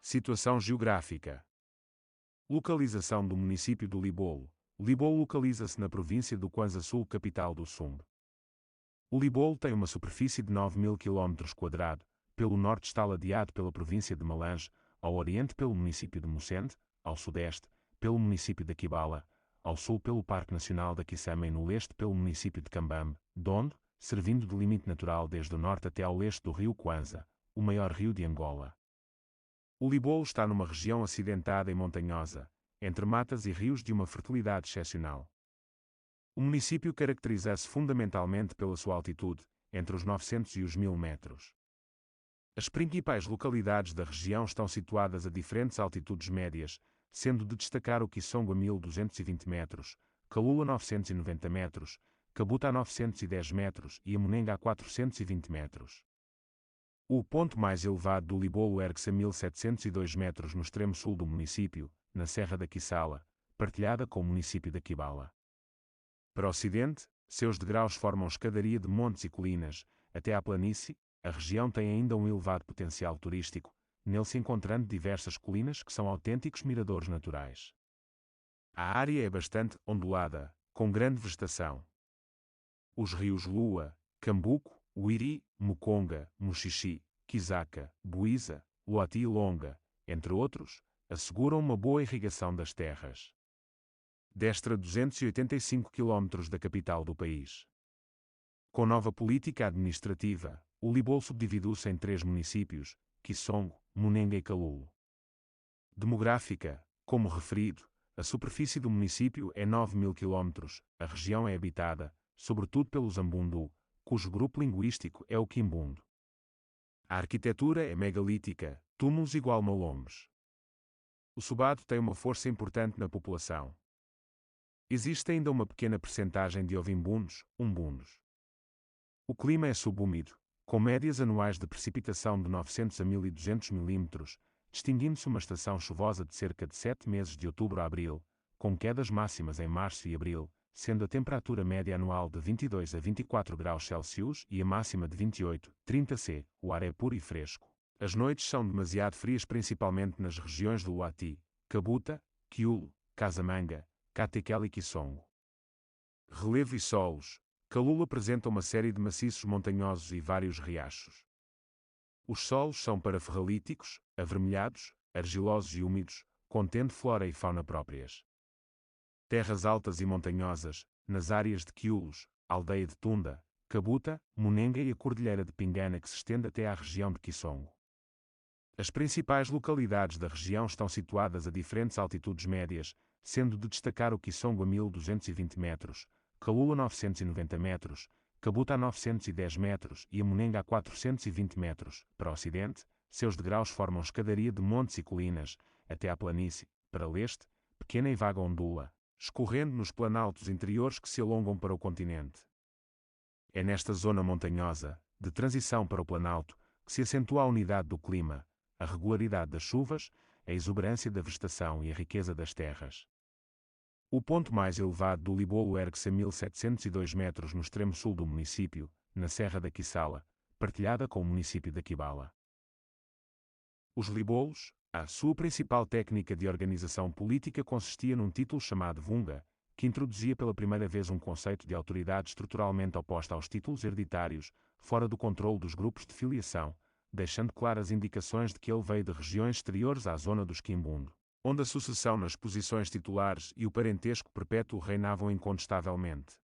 Situação geográfica. Localização do município do Libolo. O Libolo localiza-se na província do Kwanza Sul, capital do Sumbe. O Libolo tem uma superfície de 9.000 km², pelo norte está ladeado pela província de Malange, ao oriente pelo município de Mucente, ao sudeste, pelo município de Kibala, ao sul pelo Parque Nacional da Kisama e no leste pelo município de Cambambe, Dondo, servindo de limite natural desde o norte até ao leste do rio Kwanza, o maior rio de Angola. O Libolo está numa região acidentada e montanhosa, entre matas e rios de uma fertilidade excepcional. O município caracteriza-se fundamentalmente pela sua altitude, entre os 900 e os 1.000 metros. As principais localidades da região estão situadas a diferentes altitudes médias, sendo de destacar o Kisongo a 1.220 metros, Kalula a 990 metros, Kabuta a 910 metros e a Munenga a 420 metros. O ponto mais elevado do Libolo ergue-se a 1.702 metros no extremo sul do município, na Serra da Kissala, partilhada com o município da Kibala. Para o ocidente, seus degraus formam escadaria de montes e colinas, até à planície. A região tem ainda um elevado potencial turístico, nele se encontrando diversas colinas que são autênticos miradores naturais. A área é bastante ondulada, com grande vegetação. Os rios Lua, Cambuco, Uiri, Mukonga, Muxixi, Kisaka, Buísa, Luati e Longa, entre outros, asseguram uma boa irrigação das terras. Destra 285 km da capital do país. Com nova política administrativa, o Libolo subdividiu-se em 3 municípios, Kisongo, Munenga e Kalulo. Demográfica, como referido, a superfície do município é 9.000 km, a região é habitada, sobretudo pelos Ambundu, cujo grupo linguístico é o Quimbundo. A arquitetura é megalítica, túmulos igual malombes. O Subado tem uma força importante na população. Existe ainda uma pequena percentagem de ovimbundos, umbundos. O clima é subúmido, com médias anuais de precipitação de 900 a 1.200 mm, distinguindo-se uma estação chuvosa de cerca de 7 meses de outubro a abril, com quedas máximas em março e abril, sendo a temperatura média anual de 22 a 24 graus Celsius e a máxima de 28, 30 C. O ar é puro e fresco. As noites são demasiado frias principalmente nas regiões do Luati, Kabuta, Kiulo, Casamanga, Catequel e Kisongo. Relevo e solos. Kalula apresenta uma série de maciços montanhosos e vários riachos. Os solos são paraferralíticos, avermelhados, argilosos e úmidos, contendo flora e fauna próprias. Terras altas e montanhosas, nas áreas de Quiulos, aldeia de Tunda, Kabuta, Munenga e a Cordilheira de Pingana que se estende até à região de Kisongo. As principais localidades da região estão situadas a diferentes altitudes médias, sendo de destacar o Kisongo a 1.220 metros, Kalula a 990 metros, Kabuta a 910 metros e a Munenga a 420 metros. Para o ocidente, seus degraus formam escadaria de montes e colinas, até à planície. Para leste, pequena e vaga ondula, escorrendo nos planaltos interiores que se alongam para o continente. É nesta zona montanhosa, de transição para o planalto, que se acentua a unidade do clima, a regularidade das chuvas, a exuberância da vegetação e a riqueza das terras. O ponto mais elevado do Libolo ergue-se a 1.702 metros no extremo sul do município, na Serra da Kissala, partilhada com o município da Kibala. Os Libolos, a sua principal técnica de organização política consistia num título chamado Vunga, que introduzia pela primeira vez um conceito de autoridade estruturalmente oposta aos títulos hereditários, fora do controle dos grupos de filiação, deixando claras indicações de que ele veio de regiões exteriores à zona dos Quimbundo, onde a sucessão nas posições titulares e o parentesco perpétuo reinavam incontestavelmente.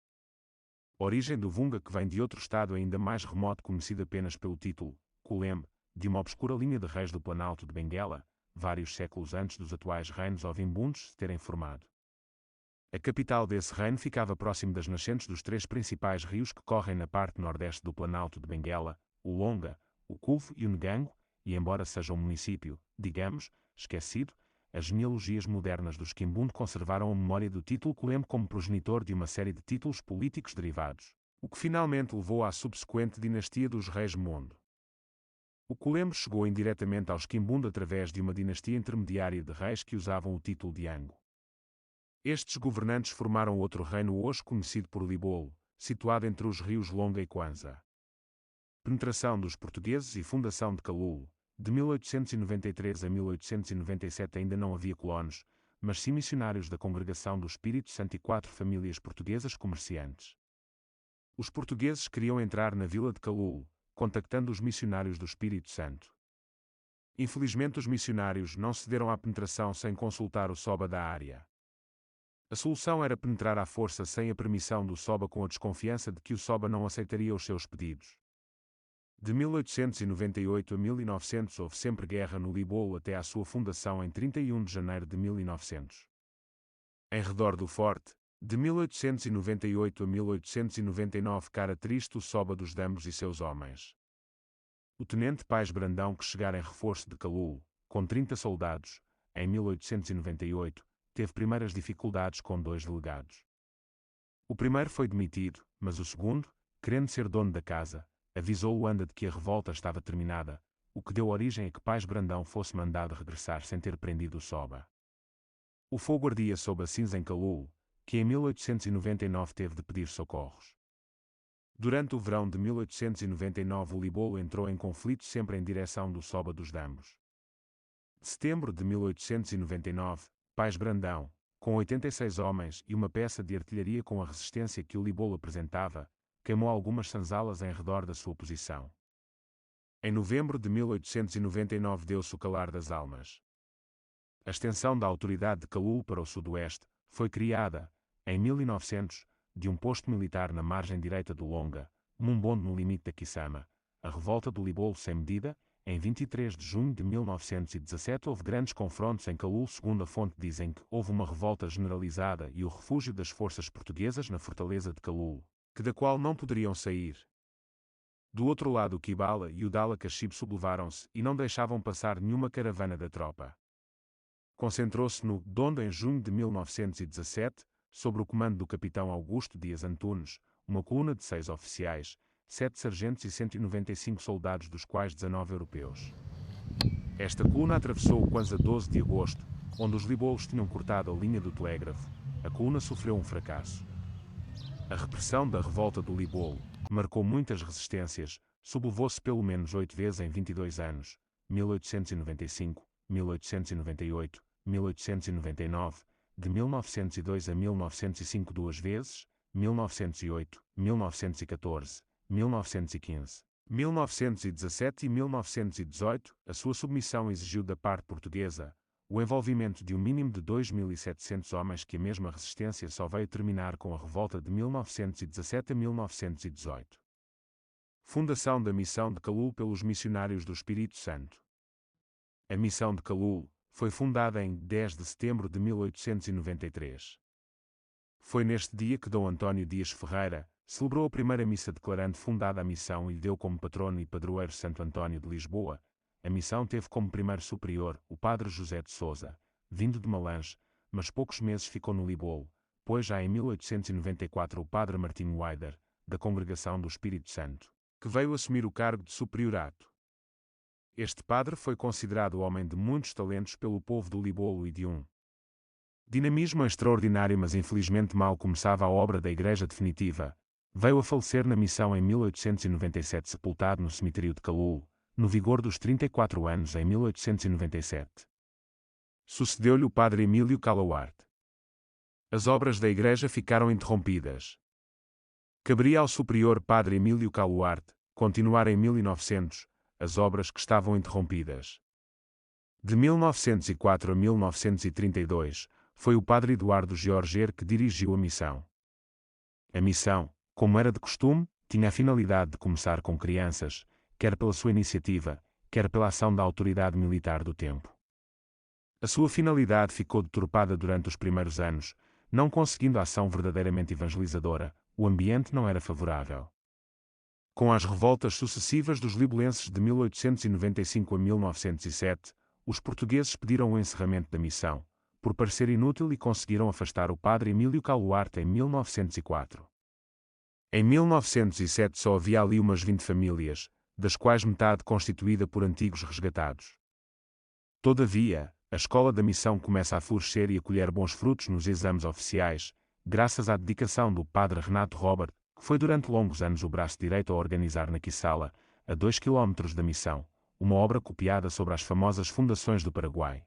A origem do Vunga que vem de outro estado ainda mais remoto conhecido apenas pelo título, Kulembe, de uma obscura linha de reis do Planalto de Benguela, vários séculos antes dos atuais reinos ovimbundos se terem formado. A capital desse reino ficava próximo das nascentes dos 3 principais rios que correm na parte nordeste do Planalto de Benguela, o Longa, o Kulfo e o Ngango, e embora seja um município, digamos, esquecido, as genealogias modernas dos Quimbundo conservaram a memória do título Kulembe como progenitor de uma série de títulos políticos derivados, o que finalmente levou à subsequente dinastia dos reis Mondo. O Kulembe chegou indiretamente aos Quimbundo através de uma dinastia intermediária de reis que usavam o título de Ango. Estes governantes formaram outro reino hoje conhecido por Libolo, situado entre os rios Longa e Kwanza. Penetração dos portugueses e fundação de Kalulo. De 1893 a 1897 ainda não havia colonos, mas sim missionários da Congregação do Espírito Santo e 4 famílias portuguesas comerciantes. Os portugueses queriam entrar na vila de Calul, contactando os missionários do Espírito Santo. Infelizmente os missionários não cederam à penetração sem consultar o Soba da área. A solução era penetrar à força sem a permissão do Soba, com a desconfiança de que o Soba não aceitaria os seus pedidos. De 1898 a 1900 houve sempre guerra no Libolo até à sua fundação em 31 de janeiro de 1900. Em redor do forte, de 1898 a 1899 cara triste o Soba dos Dambos e seus homens. O tenente Pais Brandão, que chegara em reforço de Calul, com 30 soldados, em 1898, teve primeiras dificuldades com 2 delegados. O primeiro foi demitido, mas o segundo, querendo ser dono da casa, avisou Luanda de que a revolta estava terminada, o que deu origem a que Pais Brandão fosse mandado regressar sem ter prendido o Soba. O fogo ardia sob a cinza em Calul, que em 1899 teve de pedir socorros. Durante o verão de 1899 o Libolo entrou em conflito sempre em direção do Soba dos Dambos. De setembro de 1899, Pais Brandão, com 86 homens e uma peça de artilharia com a resistência que o Libolo apresentava, queimou algumas sanzalas em redor da sua posição. Em novembro de 1899 deu-se o calar das almas. A extensão da autoridade de Calul para o sudoeste foi criada, em 1900, de um posto militar na margem direita do Longa, Mumbondo no limite da Kisama. A revolta do Libolo sem medida, em 23 de junho de 1917 houve grandes confrontos em Calul. Segundo a fonte dizem que houve uma revolta generalizada e o refúgio das forças portuguesas na fortaleza de Calul, que da qual não poderiam sair. Do outro lado o Kibala e o Dala Cachib sublevaram-se e não deixavam passar nenhuma caravana da tropa. Concentrou-se no Dondo em junho de 1917, sob o comando do capitão Augusto Dias Antunes, uma coluna de 6 oficiais, 7 sargentos e 195 soldados, dos quais 19 europeus. Esta coluna atravessou o Kwanza 12 de agosto, onde os libolos tinham cortado a linha do telégrafo. A coluna sofreu um fracasso. A repressão da revolta do Libolo marcou muitas resistências, sublevou-se pelo menos 8 vezes em 22 anos, 1895, 1898, 1899, de 1902 a 1905 2 vezes, 1908, 1914, 1915, 1917 e 1918. A sua submissão exigiu da parte portuguesa o envolvimento de um mínimo de 2.700 homens, que a mesma resistência só veio terminar com a revolta de 1917 a 1918. Fundação da Missão de Calul pelos missionários do Espírito Santo. A Missão de Calul foi fundada em 10 de setembro de 1893. Foi neste dia que Dom António Dias Ferreira celebrou a primeira missa declarando fundada a missão e lhe deu como patrono e padroeiro Santo António de Lisboa. A missão teve como primeiro superior o padre José de Sousa, vindo de Malange, mas poucos meses ficou no Libolo, pois já em 1894 o padre Martinho Weider, da Congregação do Espírito Santo, que veio assumir o cargo de superiorato. Este padre foi considerado homem de muitos talentos pelo povo do Libolo e de um dinamismo extraordinário, mas infelizmente mal começava a obra da Igreja definitiva. Veio a falecer na missão em 1897, sepultado no cemitério de Calul, no vigor dos 34 anos em 1897. Sucedeu-lhe o padre Emílio Calauarte. As obras da Igreja ficaram interrompidas. Caberia ao superior padre Emílio Calauarte continuar em 1900 as obras que estavam interrompidas. De 1904 a 1932, foi o padre Eduardo Georger que dirigiu a missão. A missão, como era de costume, tinha a finalidade de começar com crianças, quer pela sua iniciativa, quer pela ação da autoridade militar do tempo. A sua finalidade ficou deturpada durante os primeiros anos, não conseguindo a ação verdadeiramente evangelizadora. O ambiente não era favorável. Com as revoltas sucessivas dos libolenses de 1895 a 1907, os portugueses pediram o encerramento da missão, por parecer inútil, e conseguiram afastar o padre Emílio Calauarte em 1904. Em 1907 só havia ali umas 20 famílias, das quais metade constituída por antigos resgatados. Todavia, a escola da missão começa a florescer e a colher bons frutos nos exames oficiais, graças à dedicação do padre Renato Robert, que foi durante longos anos o braço direito a organizar na Quissala, a 2 km da missão, uma obra copiada sobre as famosas fundações do Paraguai.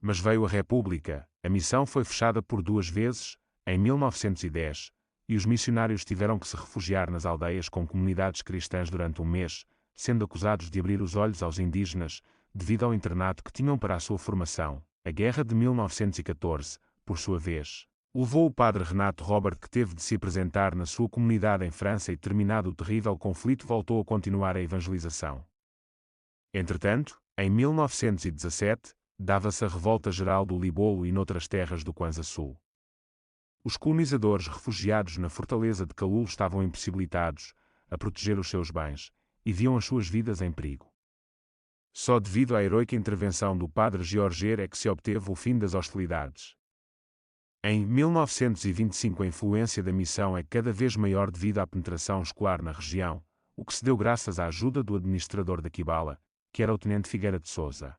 Mas veio a República, a missão foi fechada por 2 vezes, em 1910, e os missionários tiveram que se refugiar nas aldeias com comunidades cristãs durante um mês, sendo acusados de abrir os olhos aos indígenas, devido ao internato que tinham para a sua formação. A Guerra de 1914, por sua vez, levou o padre Renato Robert, que teve de se apresentar na sua comunidade em França, e terminado o terrível conflito voltou a continuar a evangelização. Entretanto, em 1917, dava-se a revolta geral do Libolo e noutras terras do Kwanza Sul. Os colonizadores refugiados na fortaleza de Calul estavam impossibilitados a proteger os seus bens, e viam as suas vidas em perigo. Só devido à heroica intervenção do padre Georger é que se obteve o fim das hostilidades. Em 1925 a influência da missão é cada vez maior devido à penetração escolar na região, o que se deu graças à ajuda do administrador da Quibala, que era o tenente Figueira de Souza.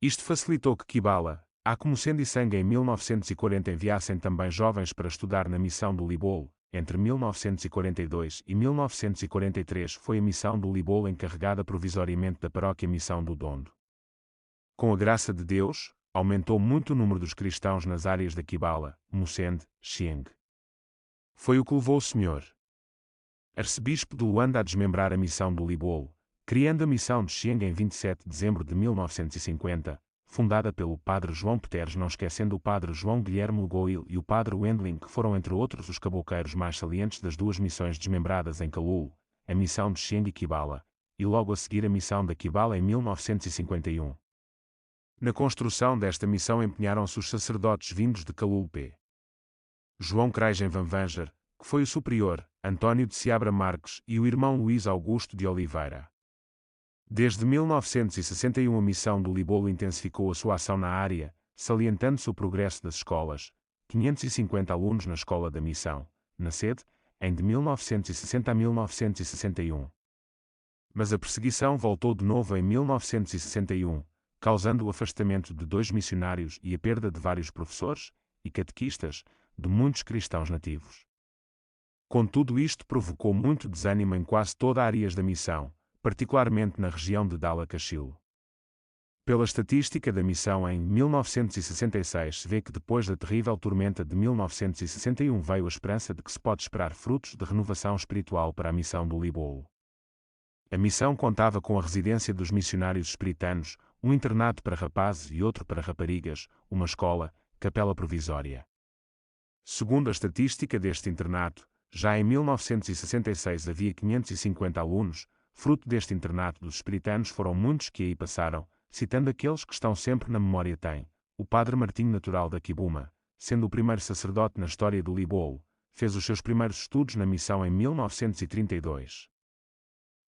Isto facilitou que Quibala, como sendo e sangue em 1940 enviassem também jovens para estudar na missão do Libolo. Entre 1942 e 1943 foi a missão do Libolo encarregada provisoriamente da paróquia Missão do Dondo. Com a graça de Deus, aumentou muito o número dos cristãos nas áreas da Quibala, Mucende, Xieng. Foi o que levou o Sr. Arcebispo de Luanda a desmembrar a missão do Libolo, criando a missão de Xieng em 27 de dezembro de 1950, fundada pelo padre João Peteres, não esquecendo o padre João Guilherme Lugoil e o padre Wendling, que foram entre outros os caboceiros mais salientes das 2 missões desmembradas em Calul, a missão de Xieng e Quibala, e logo a seguir a missão da Quibala em 1951. Na construção desta missão empenharam-se os sacerdotes vindos de Calul P. João Craigem Vanvanger, que foi o superior, Antônio de Seabra Marques e o irmão Luís Augusto de Oliveira. Desde 1961 a missão do Libolo intensificou a sua ação na área, salientando-se o progresso das escolas, 550 alunos na escola da missão, na sede, de 1960 a 1961. Mas a perseguição voltou de novo em 1961, causando o afastamento de 2 missionários e a perda de vários professores e catequistas, de muitos cristãos nativos. Contudo, isto provocou muito desânimo em quase toda a área da missão, particularmente na região de Dala-Cachilo. Pela estatística da missão em 1966 se vê que depois da terrível tormenta de 1961 veio a esperança de que se pode esperar frutos de renovação espiritual para a missão do Libolo. A missão contava com a residência dos missionários espiritanos, um internato para rapazes e outro para raparigas, uma escola, capela provisória. Segundo a estatística deste internato, já em 1966 havia 550 alunos. Fruto deste internato dos espiritanos foram muitos que aí passaram, citando aqueles que estão sempre na memória tem. O padre Martinho Natural da Quibuma, sendo o primeiro sacerdote na história do Libolo, fez os seus primeiros estudos na missão em 1932.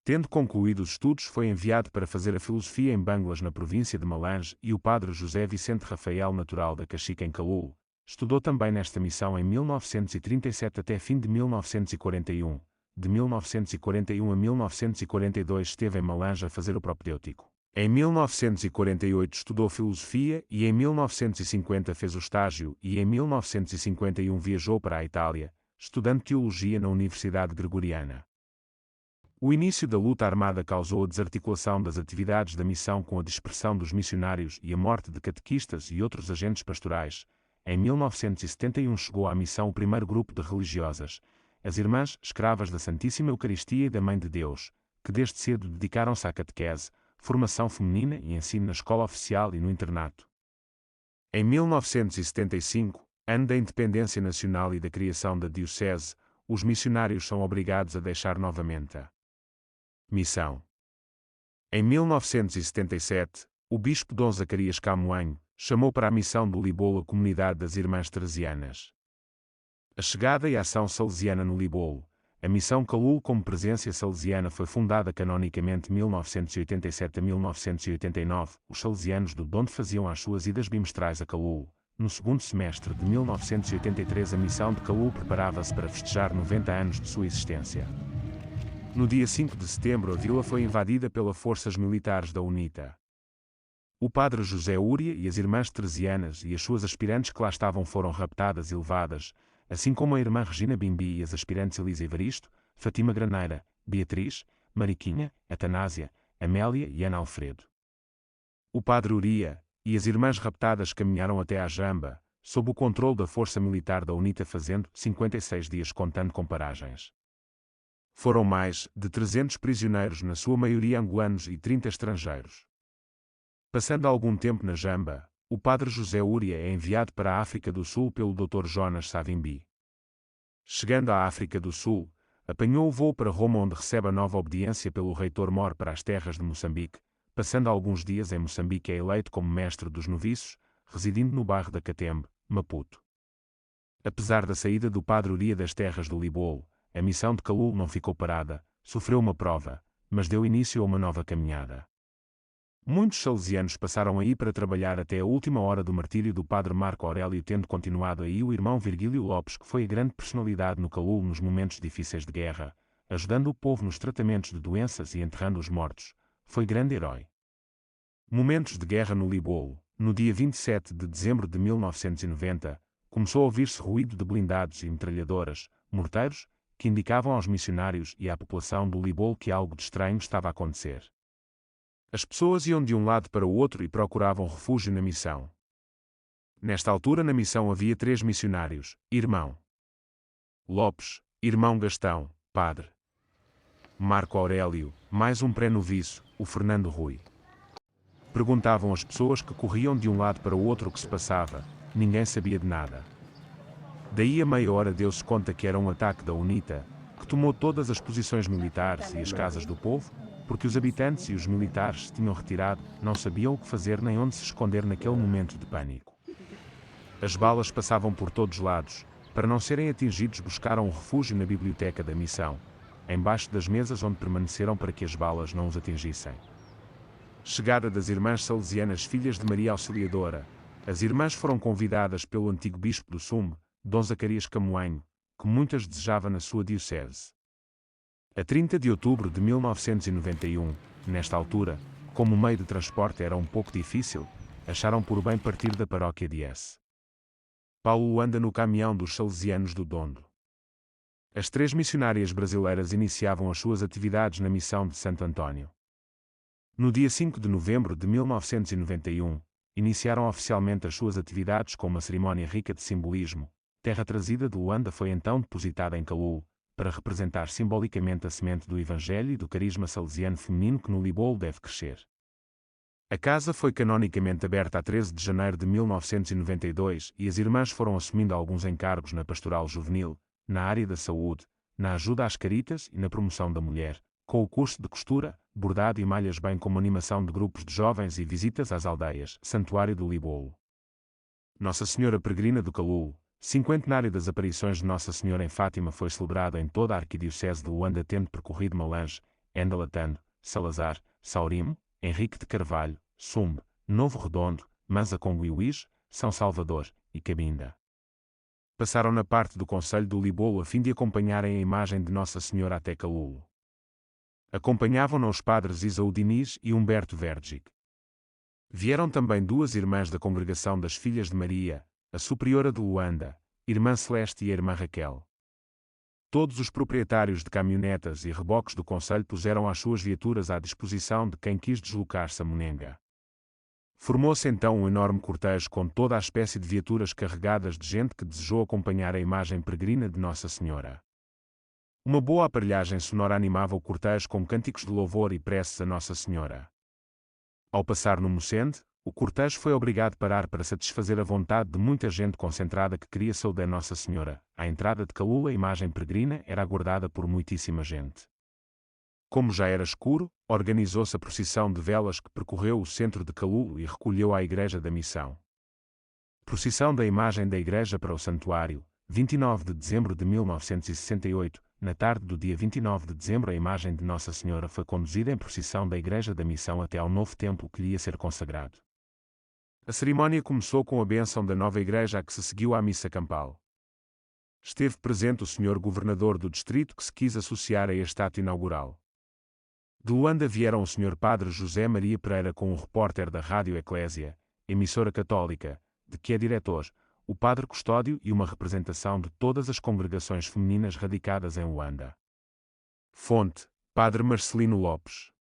Tendo concluído os estudos foi enviado para fazer a filosofia em Banglas na província de Malange e o padre José Vicente Rafael Natural da Caxica em Calul, estudou também nesta missão em 1937 até fim de 1941. De 1941 a 1942 esteve em Malange a fazer o propedêutico. Em 1948 estudou filosofia e em 1950 fez o estágio e em 1951 viajou para a Itália, estudando teologia na Universidade Gregoriana. O início da luta armada causou a desarticulação das atividades da missão com a dispersão dos missionários e a morte de catequistas e outros agentes pastorais. Em 1971 chegou à missão o primeiro grupo de religiosas, as Irmãs Escravas da Santíssima Eucaristia e da Mãe de Deus, que desde cedo dedicaram-se à catequese, formação feminina e ensino na escola oficial e no internato. Em 1975, ano da independência nacional e da criação da diocese, os missionários são obrigados a deixar novamente a missão. Em 1977, o bispo Dom Zacarias Camoanho chamou para a missão do Libolo a comunidade das Irmãs Teresianas. A chegada e a ação salesiana no Libolo. A missão Calul como presença salesiana foi fundada canonicamente de 1987 a 1989. Os salesianos do Dondo faziam as suas idas bimestrais a Calul. No segundo semestre de 1983 a missão de Calul preparava-se para festejar 90 anos de sua existência. No dia 5 de setembro a vila foi invadida pelas forças militares da UNITA. O padre José Úria e as irmãs teresianas e as suas aspirantes que lá estavam foram raptadas e levadas, assim como a irmã Regina Bimbi e as aspirantes Elisa Evaristo, Fátima Graneira, Beatriz, Mariquinha, Atanásia, Amélia e Ana Alfredo. O padre Uria e as irmãs raptadas caminharam até à Jamba, sob o controle da força militar da UNITA, fazendo 56 dias contando com paragens. Foram mais de 300 prisioneiros, na sua maioria angolanos, e 30 estrangeiros. Passando algum tempo na Jamba, o padre José Uria é enviado para a África do Sul pelo Dr. Jonas Savimbi. Chegando à África do Sul, apanhou o voo para Roma, onde recebe a nova obediência pelo reitor Mor para as terras de Moçambique. Passando alguns dias em Moçambique, é eleito como mestre dos noviços, residindo no bairro da Catembe, Maputo. Apesar da saída do padre Uria das terras do Libolo, a missão de Kalulo não ficou parada, sofreu uma prova, mas deu início a uma nova caminhada. Muitos salesianos passaram aí para trabalhar até a última hora do martírio do padre Marco Aurélio, tendo continuado aí o irmão Virgílio Lopes, que foi a grande personalidade no Kalulo nos momentos difíceis de guerra, ajudando o povo nos tratamentos de doenças e enterrando os mortos. Foi grande herói. Momentos de guerra no Libolo. No dia 27 de dezembro de 1990, começou a ouvir-se ruído de blindados e metralhadoras, morteiros, que indicavam aos missionários e à população do Libolo que algo de estranho estava a acontecer. As pessoas iam de um lado para o outro e procuravam refúgio na missão. Nesta altura na missão havia 3 missionários: irmão Lopes, irmão Gastão, padre Marco Aurélio, mais um pré-noviço, o Fernando Rui. Perguntavam às pessoas que corriam de um lado para o outro o que se passava. Ninguém sabia de nada. Daí a meia hora deu-se conta que era um ataque da UNITA, que tomou todas as posições militares e as casas do povo, porque os habitantes e os militares se tinham retirado, não sabiam o que fazer nem onde se esconder naquele momento de pânico. As balas passavam por todos os lados. Para não serem atingidos, buscaram um refúgio na biblioteca da missão, embaixo das mesas onde permaneceram para que as balas não os atingissem. Chegada das irmãs salesianas filhas de Maria Auxiliadora, as irmãs foram convidadas pelo antigo bispo do Sumbe, Dom Zacarias Camoanho, que muitas desejava na sua diocese. A 30 de outubro de 1991, nesta altura, como o meio de transporte era um pouco difícil, acharam por bem partir da paróquia de S. Paulo anda no caminhão dos salesianos do Dondo. As 3 missionárias brasileiras iniciavam as suas atividades na missão de Santo Antônio. No dia 5 de novembro de 1991, iniciaram oficialmente as suas atividades com uma cerimónia rica de simbolismo. Terra trazida de Luanda foi então depositada em Kalulo, para representar simbolicamente a semente do Evangelho e do carisma salesiano feminino que no Libolo deve crescer. A casa foi canonicamente aberta a 13 de janeiro de 1992 e as irmãs foram assumindo alguns encargos na pastoral juvenil, na área da saúde, na ajuda às caritas e na promoção da mulher, com o curso de costura, bordado e malhas, bem como animação de grupos de jovens e visitas às aldeias, Santuário do Libolo. Nossa Senhora Peregrina do Kalulo, cinquentenário das aparições de Nossa Senhora em Fátima, foi celebrado em toda a arquidiocese de Luanda, tendo percorrido Malange, Endalatando, Salazar, Saurimo, Henrique de Carvalho, Sumbe, Novo Redondo, Manza-Congo-Iuís, São Salvador e Cabinda. Passaram na parte do concelho do Libolo a fim de acompanharem a imagem de Nossa Senhora até Kalulo. Acompanhavam-na os padres Isaú Diniz e Humberto Vergic. Vieram também 2 irmãs da Congregação das Filhas de Maria, a superiora de Luanda, Irmã Celeste e a Irmã Raquel. Todos os proprietários de caminhonetas e reboques do concelho puseram as suas viaturas à disposição de quem quis deslocar-se a Munenga. Formou-se então um enorme cortejo com toda a espécie de viaturas carregadas de gente que desejou acompanhar a imagem peregrina de Nossa Senhora. Uma boa aparelhagem sonora animava o cortejo com cânticos de louvor e preces a Nossa Senhora. Ao passar no Mocende, o cortejo foi obrigado a parar para satisfazer a vontade de muita gente concentrada que queria saudar Nossa Senhora. À entrada de Kalulo, a imagem peregrina era aguardada por muitíssima gente. Como já era escuro, organizou-se a procissão de velas que percorreu o centro de Kalulo e recolheu à Igreja da Missão. Procissão da imagem da Igreja para o Santuário, 29 de dezembro de 1968. Na tarde do dia 29 de dezembro, a imagem de Nossa Senhora foi conduzida em procissão da Igreja da Missão até ao novo templo que lhe ia ser consagrado. A cerimónia começou com a bênção da nova igreja, a que se seguiu à missa campal. Esteve presente o Sr. Governador do Distrito, que se quis associar a este ato inaugural. De Luanda vieram o Sr. Padre José Maria Pereira com um repórter da Rádio Eclésia, emissora católica, de que é diretor, o Padre Custódio e uma representação de todas as congregações femininas radicadas em Luanda. Fonte: Padre Marcelino Lopes.